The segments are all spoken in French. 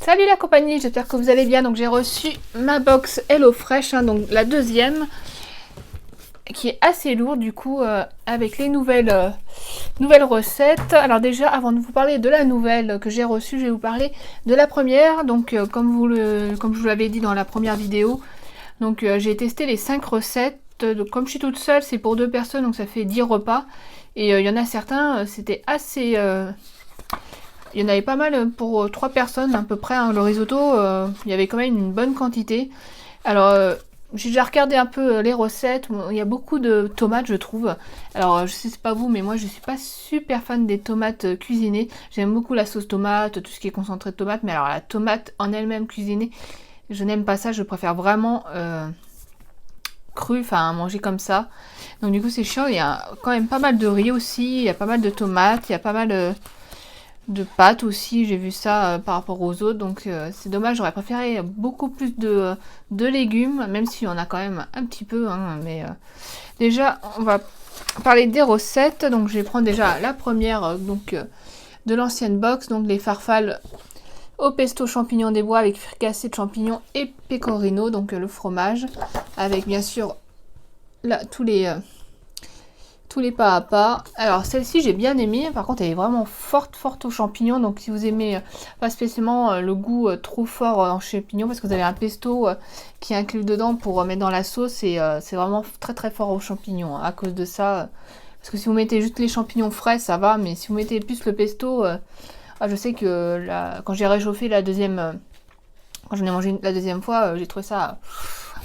Salut la compagnie, j'espère que vous allez bien. Donc j'ai reçu ma box HelloFresh, donc la deuxième, qui est assez lourde du coup, avec les nouvelles recettes. Alors déjà, avant de vous parler de la nouvelle que j'ai reçue, je vais vous parler de la première. Donc comme je vous l'avais dit dans la première vidéo, donc j'ai testé les 5 recettes. Donc, comme je suis toute seule, c'est pour 2 personnes, donc ça fait 10 repas. Et il y en a certains, c'était assez... il y en avait pas mal pour 3 personnes à peu près, hein. Le risotto, il y avait quand même une bonne quantité. Alors, j'ai déjà regardé un peu les recettes. Il y a beaucoup de tomates, je trouve. Alors, je sais pas vous, mais moi, je suis pas super fan des tomates cuisinées. J'aime beaucoup la sauce tomate, tout ce qui est concentré de tomate. Mais alors, la tomate en elle-même cuisinée, je n'aime pas ça. Je préfère vraiment crue, enfin, manger comme ça. Donc, du coup, c'est chiant. Il y a quand même pas mal de riz aussi. Il y a pas mal de tomates. Il y a pas mal de pâtes aussi, j'ai vu ça par rapport aux autres, donc c'est dommage, j'aurais préféré beaucoup plus de légumes, même s'il y en a quand même un petit peu, hein, mais déjà on va parler des recettes. Donc je vais prendre déjà la première, de l'ancienne box, donc les farfales au pesto champignons des bois avec fricassé de champignons et pecorino, donc le fromage, avec bien sûr là tous les pas à pas. Alors celle-ci j'ai bien aimé, par contre elle est vraiment forte aux champignons, donc si vous aimez pas spécialement le goût trop fort en champignons, parce que vous avez un pesto qui est inclus dedans pour mettre dans la sauce, et c'est vraiment très fort aux champignons, hein, à cause de ça. Parce que si vous mettez juste les champignons frais ça va, mais si vous mettez plus le pesto, je sais que quand j'ai réchauffé la deuxième, quand j'en ai mangé la deuxième fois, j'ai trouvé ça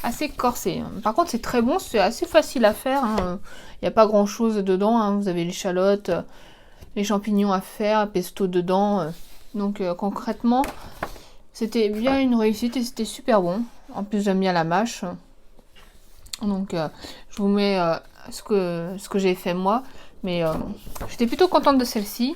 assez corsé. Par contre c'est très bon, c'est assez facile à faire, hein. Il n'y a pas grand chose dedans, hein. Vous avez l'échalote, les champignons à faire, pesto dedans. Donc concrètement, c'était bien une réussite et c'était super bon. En plus j'aime bien la mâche. Donc je vous mets ce que j'ai fait moi. Mais j'étais plutôt contente de celle-ci.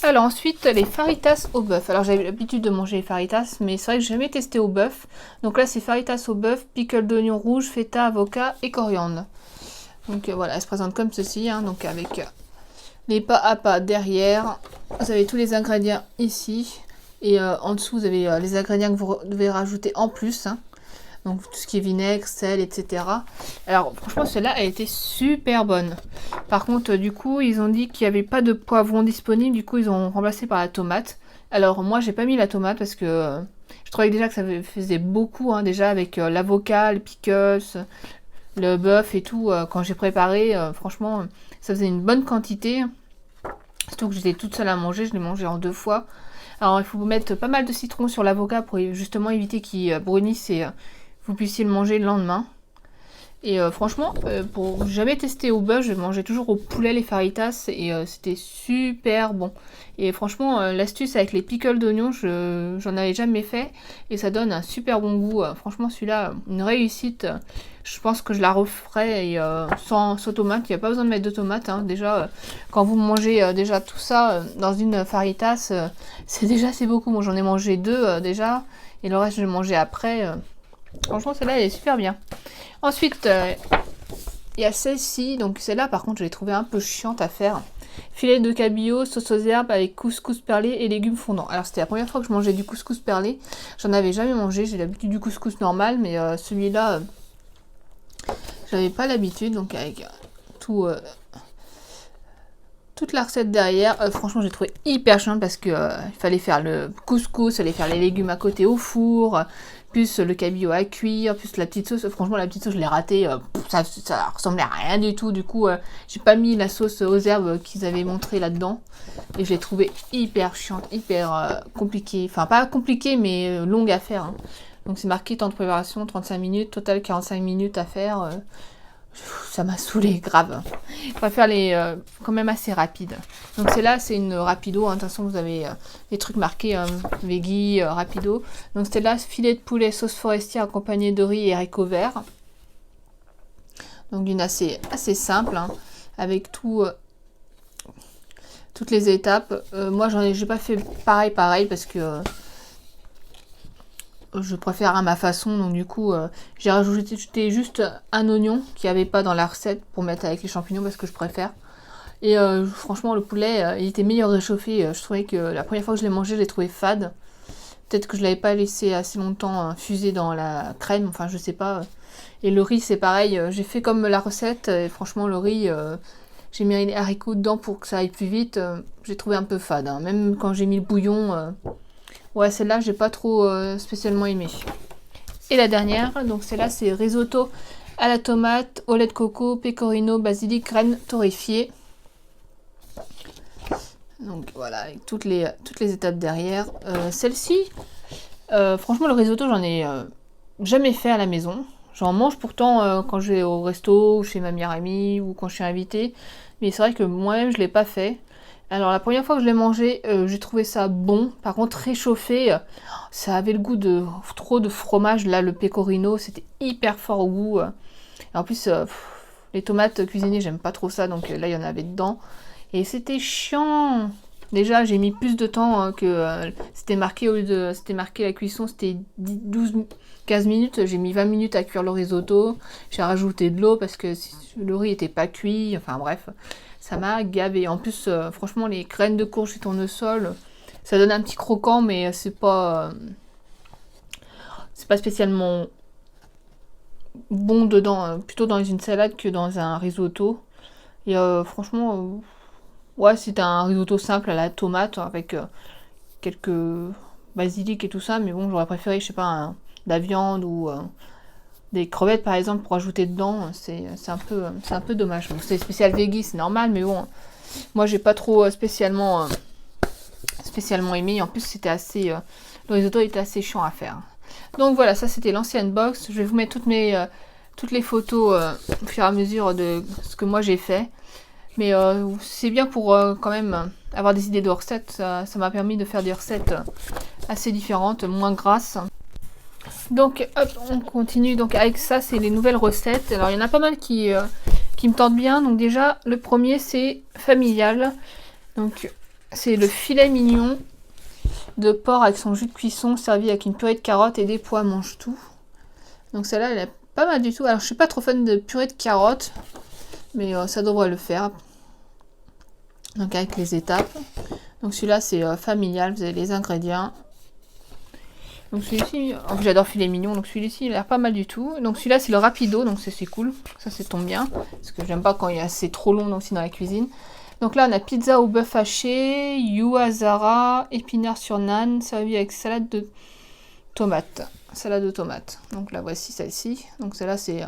Alors ensuite, les faritas au bœuf. Alors j'avais l'habitude de manger les faritas, mais c'est vrai que j'ai jamais testé au bœuf. Donc là c'est faritas au bœuf, pickle d'oignon rouge, feta, avocat et coriandre. Donc voilà, elle se présente comme ceci, hein, donc avec les pas à pas derrière. Vous avez tous les ingrédients ici. Et en dessous, vous avez les ingrédients que vous devez rajouter en plus, hein. Donc tout ce qui est vinaigre, sel, etc. Alors franchement, celle-là, elle était super bonne. Par contre, du coup, ils ont dit qu'il n'y avait pas de poivron disponible. Du coup, ils ont remplacé par la tomate. Alors moi, j'ai pas mis la tomate parce que je trouvais déjà que ça faisait beaucoup, hein, déjà avec l'avocat, les pickles, le bœuf et tout. Quand j'ai préparé, franchement, ça faisait une bonne quantité. Surtout que j'étais toute seule à manger, je l'ai mangé en 2 fois. Alors il faut vous mettre pas mal de citron sur l'avocat pour justement éviter qu'il brunisse et vous puissiez le manger le lendemain. Et franchement, pour jamais tester au bœuf, je mangeais toujours au poulet les faritas et c'était super bon. Et franchement, l'astuce avec les pickles d'oignons, j'en avais jamais fait et ça donne un super bon goût. Franchement, celui-là, une réussite. Je pense que je la referai et, sans tomate. Il n'y a pas besoin de mettre de tomate, hein. Déjà, quand vous mangez déjà tout ça dans une faritas, c'est beaucoup. Moi, j'en ai mangé 2 déjà et le reste, je l'ai mangé après. Franchement, celle-là, elle est super bien. Ensuite, il y a celle-ci. Donc celle-là, par contre, je l'ai trouvée un peu chiante à faire. Filet de cabillaud, sauce aux herbes avec couscous perlé et légumes fondants. Alors c'était la première fois que je mangeais du couscous perlé. J'en avais jamais mangé. J'ai l'habitude du couscous normal, mais celui-là, j'avais pas l'habitude. Donc avec toute la recette derrière, franchement j'ai trouvé hyper chiant parce que il fallait faire le couscous, il fallait faire les légumes à côté au four, plus le cabillaud à cuire, plus la petite sauce. Franchement la petite sauce je l'ai ratée, ça ressemblait à rien du tout. Du coup j'ai pas mis la sauce aux herbes qu'ils avaient montré là-dedans et je l'ai trouvée hyper chiante, hyper compliquée. Enfin pas compliquée mais longue à faire, hein. Donc c'est marqué temps de préparation 35 minutes, total 45 minutes à faire. Ça m'a saoulé grave. On va faire les quand même assez rapides. Donc celle-là, c'est une rapido, hein. De toute façon, vous avez des trucs marqués, veggie, rapido. Donc celle-là, filet de poulet sauce forestière accompagné de riz et haricots verts. Donc une assez simple, hein, avec toutes les étapes. Moi, j'ai pas fait pareil parce que je préfère à ma façon, donc du coup j'ai rajouté juste un oignon qu'il n'y avait pas dans la recette pour mettre avec les champignons parce que je préfère. Et franchement le poulet il était meilleur réchauffé. Je trouvais que la première fois que je l'ai mangé je l'ai trouvé fade. Peut-être que je l'avais pas laissé assez longtemps infuser dans la crème, enfin je sais pas. Et le riz c'est pareil, j'ai fait comme la recette, et franchement le riz, j'ai mis les haricots dedans pour que ça aille plus vite, j'ai trouvé un peu fade, hein. Même quand j'ai mis le bouillon, ouais celle-là j'ai pas trop spécialement aimé. Et la dernière, donc celle-là c'est risotto à la tomate, au lait de coco, pecorino, basilic, graines torréfiées. Donc voilà, avec toutes les étapes derrière. Celle-ci, franchement le risotto j'en ai jamais fait à la maison. J'en mange pourtant quand je vais au resto, chez ma meilleure amie ou quand je suis invitée. Mais c'est vrai que moi-même je l'ai pas fait. Alors la première fois que je l'ai mangé, j'ai trouvé ça bon. Par contre réchauffé, ça avait le goût de trop de fromage. Là le pecorino, c'était hyper fort au goût. Et en plus, les tomates cuisinées, j'aime pas trop ça. Donc là il y en avait dedans. Et c'était chiant. Déjà, j'ai mis plus de temps que c'était marqué, au lieu de c'était marqué la cuisson, c'était 15 minutes. J'ai mis 20 minutes à cuire le risotto. J'ai rajouté de l'eau parce que le riz était pas cuit. Enfin bref, ça m'a gavé. En plus, franchement, les graines de courge et tournesol, ça donne un petit croquant, mais c'est pas spécialement bon dedans. Plutôt dans une salade que dans un risotto. Et franchement. Ouais, c'est un risotto simple à la tomate avec quelques basilic et tout ça, mais bon, j'aurais préféré, je sais pas, de la viande ou des crevettes par exemple pour ajouter dedans. C'est un peu dommage. Bon, c'est spécial veggie, c'est normal, mais bon, moi j'ai pas trop spécialement aimé. En plus, c'était assez, le risotto était assez chiant à faire. Donc voilà, ça c'était l'ancienne box. Je vais vous mettre toutes les photos au fur et à mesure de ce que moi j'ai fait. Mais c'est bien pour quand même avoir des idées de recettes. Ça m'a permis de faire des recettes assez différentes, moins grasses. Donc hop, on continue donc avec ça, c'est les nouvelles recettes. Alors il y en a pas mal qui me tentent bien. Donc déjà, le premier c'est familial. Donc c'est le filet mignon de porc avec son jus de cuisson servi avec une purée de carottes et des pois mange tout. Donc celle-là, elle est pas mal du tout. Alors je suis pas trop fan de purée de carottes, mais ça devrait le faire. Donc avec les étapes. Donc celui-là c'est familial, vous avez les ingrédients. Donc celui-ci, en plus j'adore filet mignon, donc celui-ci il a l'air pas mal du tout. Donc celui-là c'est le rapido, donc c'est cool, ça tombe bien. Parce que j'aime pas quand c'est trop long aussi dans la cuisine. Donc là on a pizza au bœuf haché, yuazara, épinards sur naan, servi avec salade de tomates. Salade de tomates. Donc là voici celle-ci. Donc celle-là c'est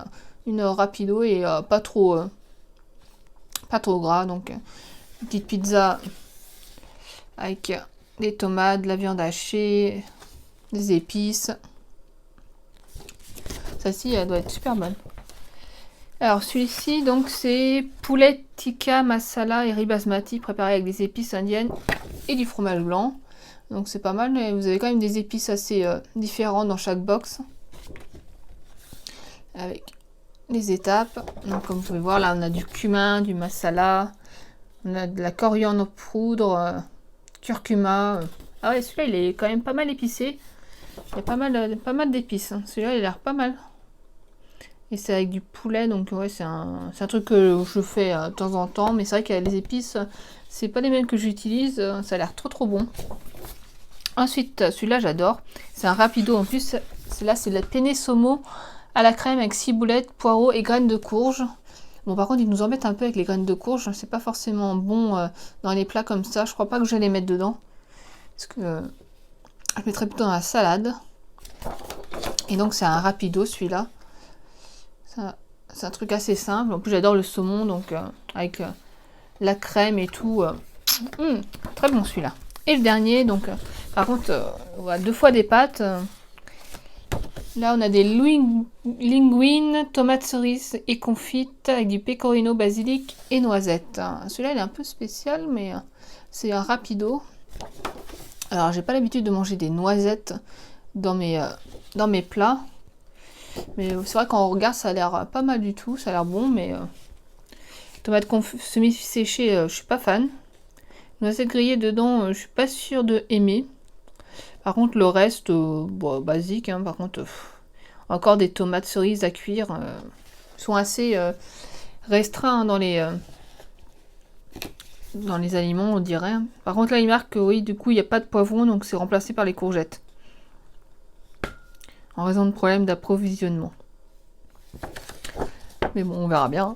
une rapido et pas trop gras. Donc petite pizza avec des tomates, de la viande hachée, des épices. Celle-ci, elle doit être super bonne. Alors celui-ci, donc c'est poulet tikka masala et riz basmati préparé avec des épices indiennes et du fromage blanc. Donc c'est pas mal, mais vous avez quand même des épices assez différentes dans chaque box. Avec les étapes. Donc comme vous pouvez voir, là on a du cumin, du masala. On a de la coriandre poudre, curcuma. Ah ouais, celui-là, il est quand même pas mal épicé. Il y a pas mal d'épices. Hein. Celui-là, il a l'air pas mal. Et c'est avec du poulet, donc ouais, c'est un truc que je fais de temps en temps. Mais c'est vrai que les épices, c'est pas les mêmes que j'utilise. Ça a l'air trop bon. Ensuite, celui-là, j'adore. C'est un rapido. En plus, celui-là, c'est la penne saumon à la crème avec ciboulettes, poireaux et graines de courge. Bon, par contre, ils nous embêtent un peu avec les graines de courge. C'est pas forcément bon dans les plats comme ça. Je crois pas que je vais les mettre dedans. Parce que je mettrais plutôt dans la salade. Et donc, c'est un rapido, celui-là. C'est un truc assez simple. En plus, j'adore le saumon. Donc, avec la crème et tout. Très bon, celui-là. Et le dernier, donc, par contre, voilà, 2 fois des pâtes. Là, on a des linguines, tomates cerises et confites avec du pecorino, basilic et noisettes. Celui-là, il est un peu spécial, mais c'est un rapido. Alors, j'ai pas l'habitude de manger des noisettes dans mes plats. Mais c'est vrai quand on regarde, ça a l'air pas mal du tout. Ça a l'air bon, mais tomates semi-séchées, je suis pas fan. Noisettes grillées dedans, je suis pas sûre de aimer. Par contre, le reste, bon, basique. Hein, par contre, encore des tomates cerises à cuire. Sont assez restreints dans les aliments, on dirait. Par contre, là, il marque que oui, du coup, il n'y a pas de poivron, donc c'est remplacé par les courgettes. en raison de problèmes d'approvisionnement. Mais bon, on verra bien.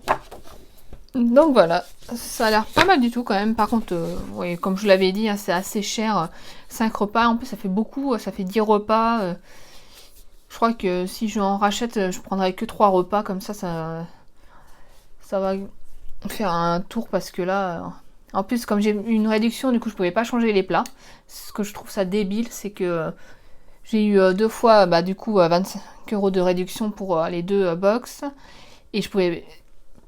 Donc voilà, ça a l'air pas mal du tout quand même. Par contre, oui, comme je l'avais dit, hein, c'est assez cher. 5 repas, en plus ça fait beaucoup, ça fait 10 repas. Je crois que si j'en rachète, je prendrai que 3 repas, comme ça va faire un tour parce que là... En plus, comme j'ai eu une réduction, du coup, je pouvais pas changer les plats. Ce que je trouve ça débile, c'est que j'ai eu 2 fois, du coup, 25 € de réduction pour les 2 box. Et je pouvais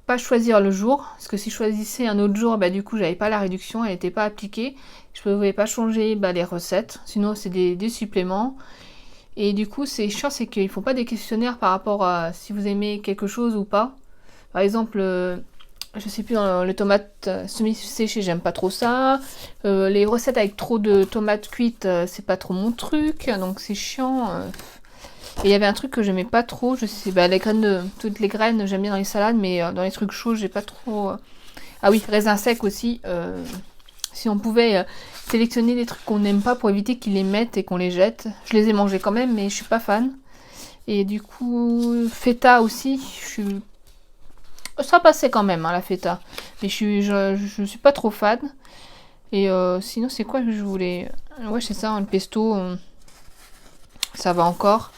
pas choisir le jour. Parce que si je choisissais un autre jour, du coup, j'avais pas la réduction, elle n'était pas appliquée. Je pouvais pas changer les recettes. Sinon, c'est des suppléments. Et du coup, c'est chiant, c'est qu'ils font pas des questionnaires par rapport à si vous aimez quelque chose ou pas. Par exemple... je sais plus, dans les tomates semi-séchées, j'aime pas trop ça. Les recettes avec trop de tomates cuites, c'est pas trop mon truc, donc c'est chiant. Et il y avait un truc que j'aimais pas trop, je sais, les graines, toutes les graines, j'aime bien dans les salades, mais dans les trucs chauds, j'ai pas trop... Ah oui, raisins secs aussi. Si on pouvait sélectionner des trucs qu'on n'aime pas pour éviter qu'ils les mettent et qu'on les jette. Je les ai mangés quand même, mais je suis pas fan. Et du coup, feta aussi, je suis... Ça passait quand même, hein, la feta. Mais je suis pas trop fan. Et sinon, c'est quoi que je voulais... Ouais, c'est ça, le pesto. Ça va encore.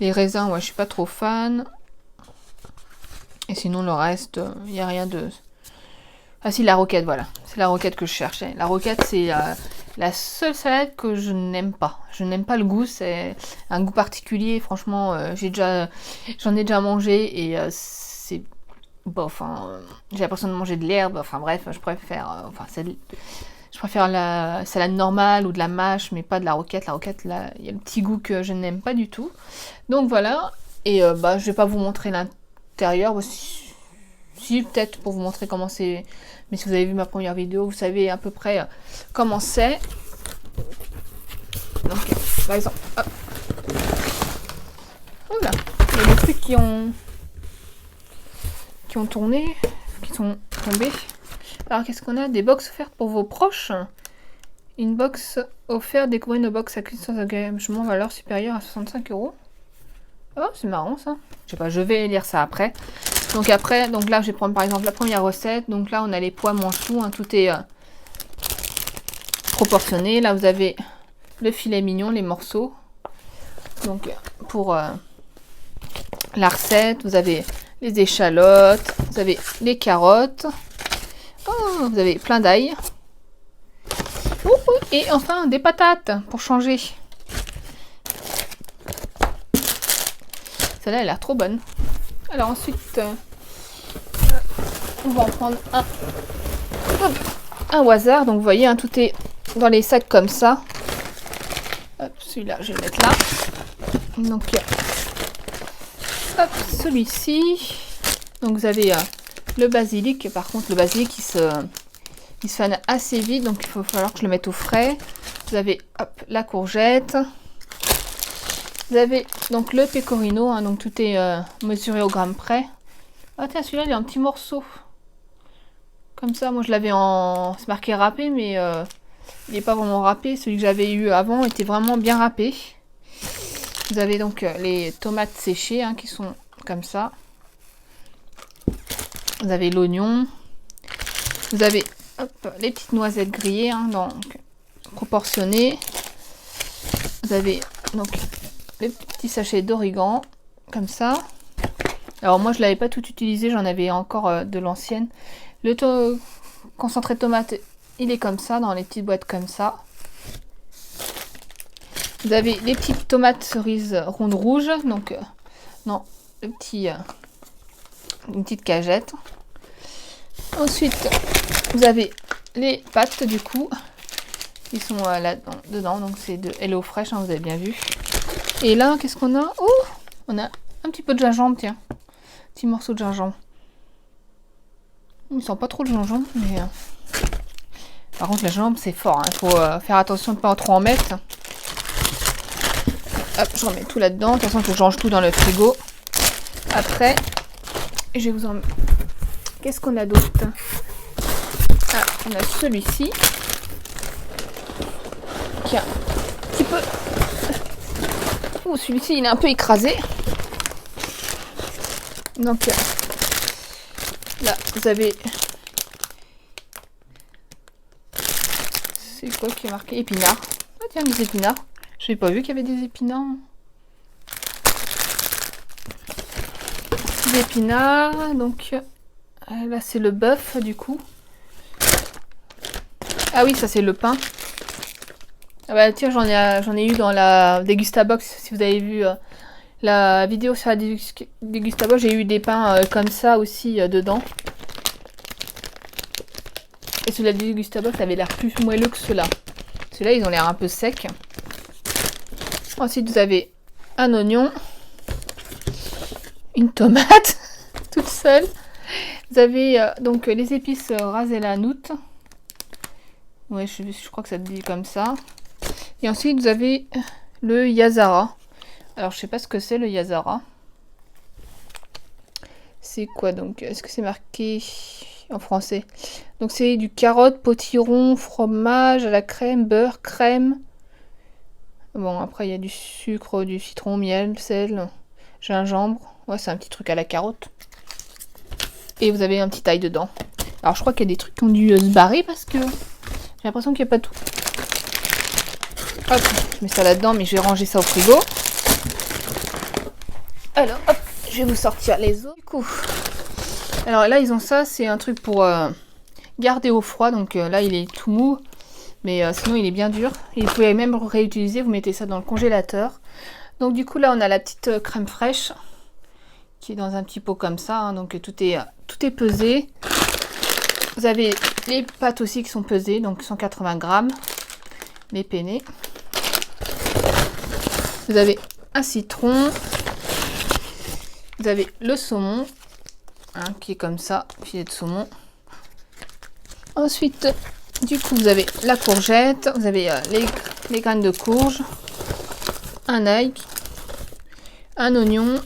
Les raisins, ouais, je suis pas trop fan. Et sinon, le reste, il n'y a rien de... Ah si, la roquette, voilà. C'est la roquette que je cherchais. La roquette, c'est la seule salade que je n'aime pas. Je n'aime pas le goût. C'est un goût particulier. Franchement, j'en ai déjà mangé et c'est... bof, j'ai l'impression de manger de l'herbe, enfin bref, je préfère la salade normale ou de la mâche, mais pas de la roquette. La roquette, là, il y a le petit goût que je n'aime pas du tout. Donc voilà, et je vais pas vous montrer l'intérieur, si peut-être pour vous montrer comment c'est, mais si vous avez vu ma première vidéo, vous savez à peu près comment c'est. Donc, par exemple, hop. Oula, il y a des trucs qui ont tourné, qui sont tombés. Alors qu'est-ce qu'on a? Des box offertes pour vos proches. Une box offerte, découvrez une box à sans engagement valeur supérieure à 65 €. Oh, c'est marrant ça. Je sais pas, je vais lire ça après. Donc après, donc là je vais prendre par exemple la première recette. Donc là on a les pois manchous, tout est proportionné. Là vous avez le filet mignon, les morceaux. Donc pour la recette, vous avez les échalotes, vous avez les carottes, vous avez plein d'ail. Et enfin des patates pour changer. Celle-là, elle a l'air trop bonne. Alors ensuite, on va en prendre un au hasard. Donc vous voyez, tout est dans les sacs comme ça. Hop, celui-là, je vais le mettre là. Donc, hop, celui-ci. Donc vous avez le basilic. Par contre, le basilic, il se fane assez vite. Donc il va falloir que je le mette au frais. Vous avez, hop, la courgette. Vous avez donc le pecorino, donc tout est mesuré au gramme près. Ah tiens, celui-là il est en petits morceaux. Comme ça, moi je l'avais en... C'est marqué râpé, mais il n'est pas vraiment râpé. Celui que j'avais eu avant était vraiment bien râpé. Vous avez donc les tomates séchées qui sont comme ça. Vous avez l'oignon. Vous avez les petites noisettes grillées, donc proportionnées. Vous avez donc les petits sachets d'origan, comme ça. Alors moi je l'avais pas tout utilisé, j'en avais encore de l'ancienne. Le concentré de tomate, il est comme ça, dans les petites boîtes comme ça. Vous avez les petites tomates cerises rondes rouges, donc non, une petite cagette. Ensuite, vous avez les pâtes du coup, qui sont là dedans, donc c'est de Hello Fresh, vous avez bien vu. Et là, qu'est-ce qu'on a? Oh, on a un petit peu de gingembre, tiens. Petit morceau de gingembre. Il sent pas trop le gingembre, mais... Par contre, le gingembre, c'est fort. Il faut faire attention de ne pas trop en mettre. Hop, je remets tout là-dedans. De toute façon, il faut que je range tout dans le frigo. Après, je vais vous en... Qu'est-ce qu'on a d'autre? Ah, on a celui-ci. Qui a un petit peu... Ouh, celui-ci il est un peu écrasé. Donc là vous avez, c'est quoi qui est marqué? Épinards. Ah tiens, des épinards. Je n'avais pas vu qu'il y avait des épinards. Des épinards. Donc là c'est le bœuf du coup. Ah oui, ça c'est le pain. Ah bah tiens, j'en ai eu dans la Degustabox. Si vous avez vu la vidéo sur la Degustabox, j'ai eu des pains comme ça aussi dedans. Et celui-là de Degustabox avait l'air plus moelleux que ceux-là. Ceux-là, ils ont l'air un peu secs. Ensuite, vous avez un oignon, une tomate, toute seule. Vous avez donc les épices ras el hanout. Ouais, je crois que ça te dit comme ça. Et ensuite, vous avez le yazara. Alors, je sais pas ce que c'est le yazara. C'est quoi donc? Est-ce que c'est marqué en français? Donc, c'est du carotte, potiron, fromage à la crème, beurre, crème. Bon, après, il y a du sucre, du citron, miel, sel, gingembre. Ouais, c'est un petit truc à la carotte. Et vous avez un petit ail dedans. Alors, je crois qu'il y a des trucs qui ont dû se barrer parce que j'ai l'impression qu'il n'y a pas tout. Hop, je mets ça là-dedans, mais je vais ranger ça au frigo. Alors, hop, je vais vous sortir les autres. Du coup, alors là, ils ont ça, c'est un truc pour garder au froid. Donc là, il est tout mou, mais sinon, il est bien dur. Et vous pouvez même réutiliser, vous mettez ça dans le congélateur. Donc du coup, là, on a la petite crème fraîche qui est dans un petit pot comme ça. Hein, donc tout est pesé. Vous avez les pâtes aussi qui sont pesées, donc 180 grammes. Les penne. Vous avez un citron. Vous avez le saumon, hein, qui est comme ça, filet de saumon. Ensuite, du coup, vous avez la courgette. Vous avez les graines de courge. Un ail. Un oignon.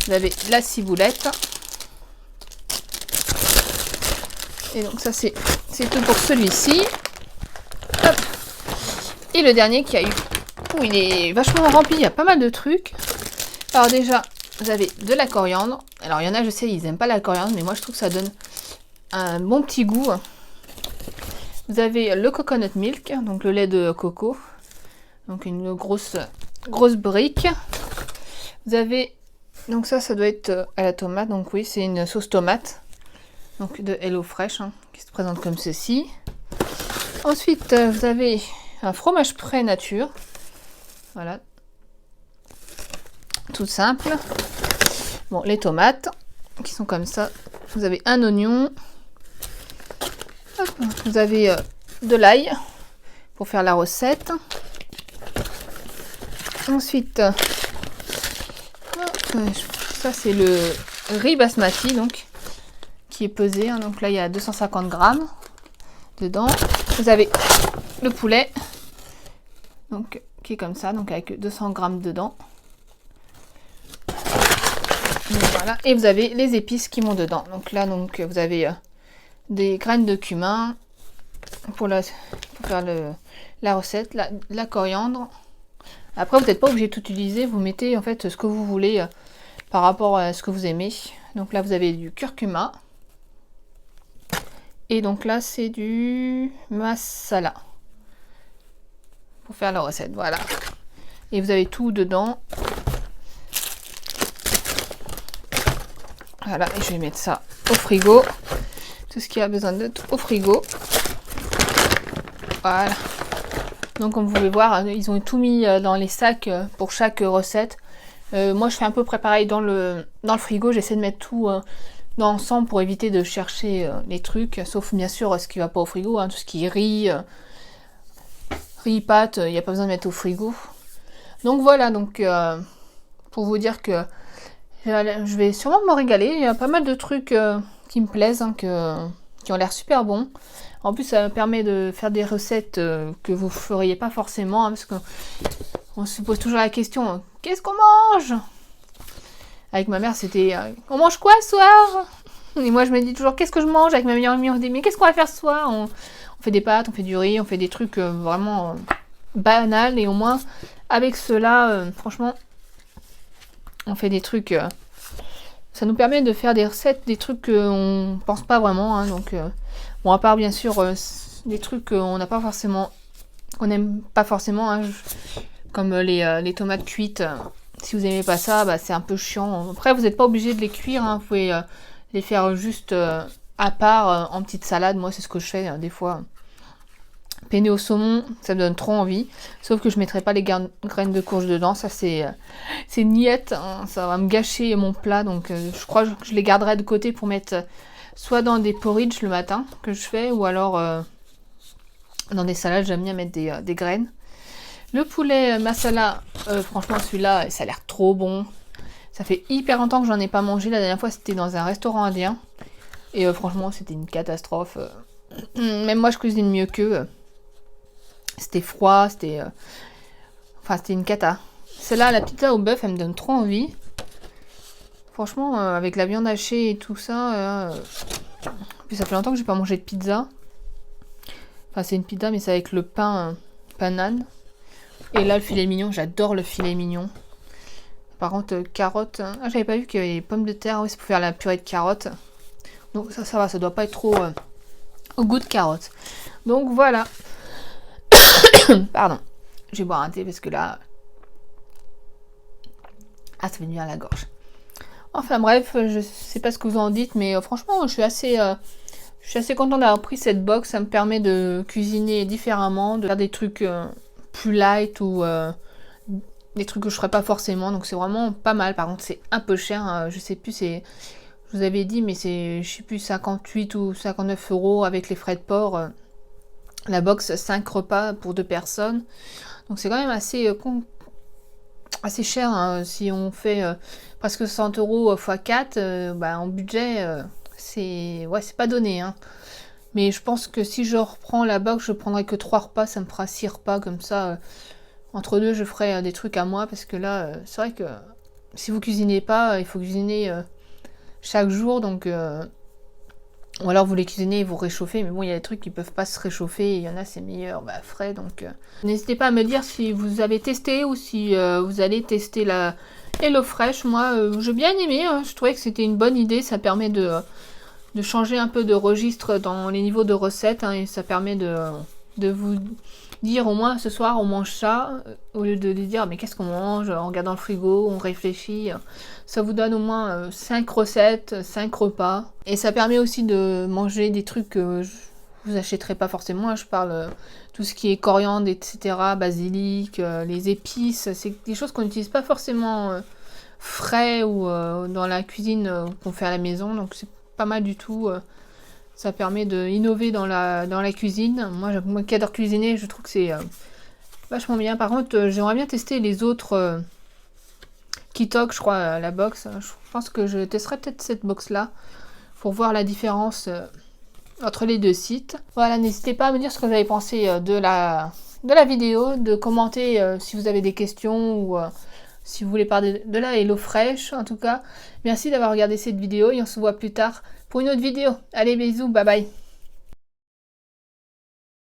Vous avez la ciboulette. Et donc ça, c'est tout pour celui-ci. Hop. Et le dernier qui a eu... Oh, il est vachement rempli, il y a pas mal de trucs. Alors déjà, vous avez de la coriandre. Alors il y en a, je sais, ils n'aiment pas la coriandre, mais moi je trouve que ça donne un bon petit goût. Vous avez le coconut milk, donc le lait de coco. Donc une grosse brique. Vous avez... Donc ça doit être à la tomate. Donc oui, c'est une sauce tomate. Donc de HelloFresh, hein, qui se présente comme ceci. Ensuite, vous avez un fromage frais nature. Voilà. Tout simple. Bon, les tomates qui sont comme ça. Vous avez un oignon. Hop, vous avez de l'ail pour faire la recette. Ensuite, ça c'est le riz basmati donc qui est pesé. Hein, donc là il y a 250 grammes dedans. Vous avez le poulet donc qui est comme ça, donc avec 200 grammes dedans. Donc, voilà. Et vous avez les épices qui vont dedans. Donc là, donc vous avez des graines de cumin pour faire la recette, la coriandre. Après, vous n'êtes pas obligé de tout utiliser. Vous mettez en fait ce que vous voulez par rapport à ce que vous aimez. Donc là, vous avez du curcuma. Et donc là, c'est du masala pour faire la recette. Voilà. Et vous avez tout dedans. Voilà, et je vais mettre ça au frigo. Tout ce qui a besoin d'être au frigo. Voilà. Donc comme vous pouvez voir, ils ont tout mis dans les sacs pour chaque recette. Moi je fais un peu préparer dans le frigo. J'essaie de mettre tout ensemble pour éviter de chercher les trucs. Sauf bien sûr ce qui va pas au frigo. Hein, tout ce qui est riz, pâtes, il n'y a pas besoin de mettre au frigo. Donc voilà, donc pour vous dire que je vais sûrement me régaler. Il y a pas mal de trucs qui me plaisent, hein, qui ont l'air super bons. En plus, ça me permet de faire des recettes que vous ne feriez pas forcément. Hein, parce qu'on se pose toujours la question, qu'est-ce qu'on mange? Avec ma mère, c'était, on mange quoi ce soir? Et moi, je me dis toujours, qu'est-ce que je mange? Avec ma meilleure amie, on se dit, mais qu'est-ce qu'on va faire ce soir? On fait des pâtes, on fait du riz, on fait des trucs vraiment banals. Et au moins, avec cela, franchement, on fait des trucs... ça nous permet de faire des recettes, des trucs qu'on pense pas vraiment. Hein, donc, bon, à part bien sûr des trucs qu'on n'a pas forcément... qu'on n'aime pas forcément, hein, comme les tomates cuites. Si vous n'aimez pas ça, bah, c'est un peu chiant. Après, vous n'êtes pas obligé de les cuire. Hein, vous pouvez les faire juste à part en petite salade. Moi, c'est ce que je fais des fois. Penne au saumon, ça me donne trop envie. Sauf que je ne mettrai pas les graines de courge dedans. Ça, c'est niette. Hein, ça va me gâcher mon plat. Donc, je crois que je les garderai de côté pour mettre soit dans des porridge le matin que je fais, ou alors dans des salades. J'aime bien mettre des graines. Le poulet masala, franchement, celui-là, ça a l'air trop bon. Ça fait hyper longtemps que j'en ai pas mangé. La dernière fois, c'était dans un restaurant indien. Et franchement, c'était une catastrophe. Même moi, je cuisine mieux qu'eux. C'était froid, c'était... Enfin, c'était une cata. Celle-là, la pizza au bœuf, elle me donne trop envie. Franchement, avec la viande hachée et tout ça... Puis ça fait longtemps que j'ai pas mangé de pizza. Enfin, c'est une pizza, mais c'est avec le pain nan. Et là, le filet mignon, j'adore le filet mignon. Par contre, carottes... Ah, j'avais pas vu qu'il y avait les pommes de terre. Oui, c'est pour faire la purée de carottes. Donc ça va, ça doit pas être trop au goût de carottes. Donc voilà. Pardon. Je vais boire un thé parce que là... Ah, ça fait du bien à la gorge. Enfin bref, je sais pas ce que vous en dites, mais franchement, je suis assez contente d'avoir pris cette box. Ça me permet de cuisiner différemment, de faire des trucs plus light ou des trucs que je ferais pas forcément. Donc c'est vraiment pas mal. Par contre, c'est un peu cher. Je sais plus, c'est... Je vous avais dit, mais c'est, je sais plus, 58 ou 59 € avec les frais de port. La box 5 repas pour 2 personnes. Donc c'est quand même assez cher. Hein. Si on fait presque 60 € x 4, bah, en budget, c'est pas donné. Hein. Mais je pense que si je reprends la box, je prendrai que 3 repas. Ça me fera 6 repas comme ça. Entre deux, je ferai des trucs à moi. Parce que là, c'est vrai que si vous cuisinez pas, il faut cuisiner chaque jour. Donc... ou alors vous les cuisinez et vous réchauffez, mais bon, il y a des trucs qui peuvent pas se réchauffer, et il y en a c'est meilleur, frais, donc... N'hésitez pas à me dire si vous avez testé ou si vous allez tester la HelloFresh. Moi, j'ai bien aimé, hein. Je trouvais que c'était une bonne idée, ça permet de changer un peu de registre dans les niveaux de recettes, hein, et ça permet de vous dire au moins ce soir on mange ça, au lieu de dire mais qu'est-ce qu'on mange, on regarde dans le frigo, on réfléchit. Ça vous donne au moins 5 recettes, 5 repas. Et ça permet aussi de manger des trucs que vous achèterez pas forcément. Hein. Je parle tout ce qui est coriandre, etc., basilic, les épices. C'est des choses qu'on n'utilise pas forcément frais ou dans la cuisine qu'on fait à la maison. Donc c'est pas mal du tout. Ça permet d'innover dans la cuisine. Moi qui adore cuisiner, je trouve que c'est vachement bien. Par contre, j'aimerais bien tester les autres... Kitok, je crois, la box. Je pense que je testerai peut-être cette box-là pour voir la différence entre les deux sites. Voilà, n'hésitez pas à me dire ce que vous avez pensé de la vidéo, de commenter si vous avez des questions ou si vous voulez parler de la HelloFresh. En tout cas, merci d'avoir regardé cette vidéo et on se voit plus tard pour une autre vidéo. Allez, bisous, bye bye.